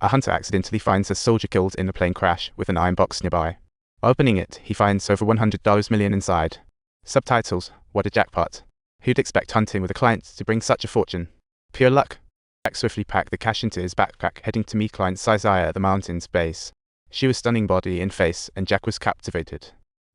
A hunter accidentally finds a soldier killed in a plane crash with an iron box nearby. Opening it, he finds over $100 million inside. Subtitles: What a jackpot. Who'd expect hunting with a client to bring such a fortune? Pure luck. Jack swiftly packed the cash into his backpack, heading to meet client Sizaya at the mountain's base. She was stunning body and face, and Jack was captivated.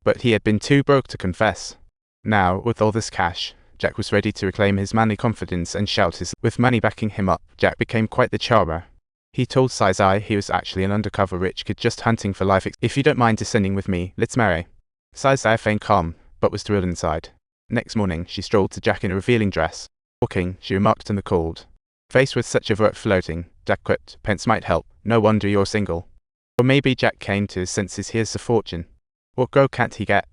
But he had been too broke to confess. Now, with all this cash, Jack was ready to reclaim his manly confidence and shout his. With money backing him up, Jack became quite the charmer. He told Sizai he was actually an undercover rich kid just hunting for life. If you don't mind descending with me, let's marry. Sizai feigned calm, but was thrilled inside. Next morning, she strolled to Jack in a revealing dress. Walking, she remarked in the cold. Faced with such overt flirting, Jack quipped, "Pence might help, no wonder you're single." Or maybe Jack came to his senses. Here's the fortune. What girl can't he get?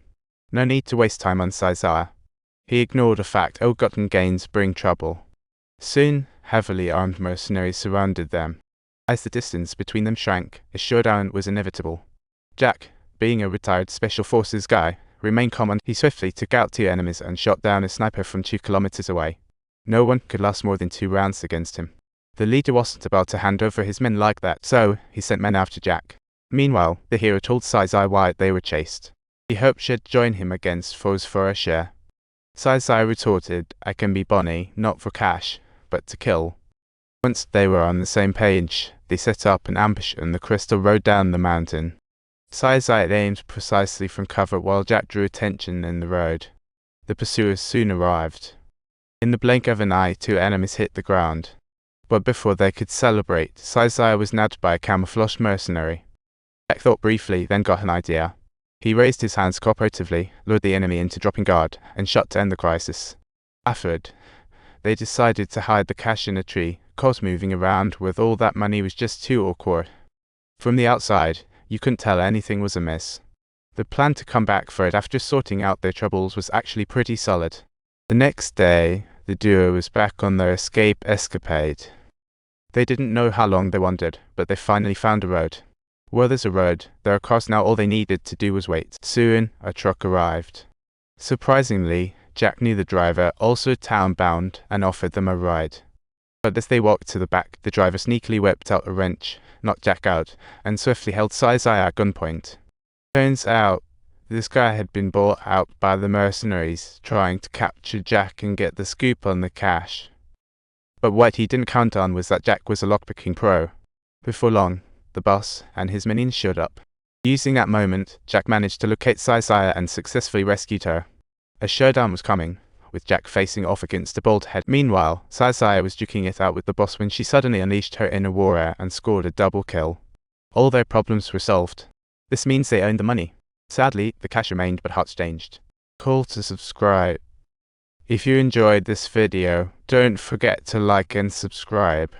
No need to waste time on Sizai. He ignored the fact ill-gotten gains bring trouble. Soon, heavily armed mercenaries surrounded them. As the distance between them shrank, a showdown was inevitable. Jack, being a retired special forces guy, remained calm. He swiftly took out 2 enemies and shot down a sniper from 2 kilometers away. No one could last more than 2 rounds against him. The leader wasn't about to hand over his men like that, so he sent men after Jack. Meanwhile, the hero told Sizai why they were chased. He hoped she'd join him against foes for a share. Sizai retorted, "I can be bonny, not for cash, but to kill." Once they were on the same page, they set up an ambush and the crystal rode down the mountain. Sizai aimed precisely from cover while Jack drew attention in the road. The pursuers soon arrived. In the blink of an eye, 2 enemies hit the ground. But before they could celebrate, Sizai was nabbed by a camouflaged mercenary. Jack thought briefly, then got an idea. He raised his hands cooperatively, lured the enemy into dropping guard, and shot to end the crisis. Afterward, they decided to hide the cash in a tree, cause moving around with all that money was just too awkward. From the outside, you couldn't tell anything was amiss. The plan to come back for it after sorting out their troubles was actually pretty solid. The next day, the duo was back on their escapade. They didn't know how long they wandered, but they finally found a road. Where there's a road, there are cars now. All they needed to do was wait. Soon, a truck arrived. Surprisingly, Jack knew the driver, also town-bound, and offered them a ride. But as they walked to the back, the driver sneakily whipped out a wrench, knocked Jack out, and swiftly held Sizai at gunpoint. Turns out, this guy had been bought out by the mercenaries, trying to capture Jack and get the scoop on the cash. But what he didn't count on was that Jack was a lockpicking pro. Before long, the boss and his minions showed up. Using that moment, Jack managed to locate Sizai and successfully rescued her. A showdown was coming, with Jack facing off against a bald head. Meanwhile, Sizai was duking it out with the boss when she suddenly unleashed her inner warrior and scored a double kill. All their problems were solved. This means they earned the money. Sadly, the cash remained, but hearts changed. Call to subscribe. If you enjoyed this video, don't forget to like and subscribe.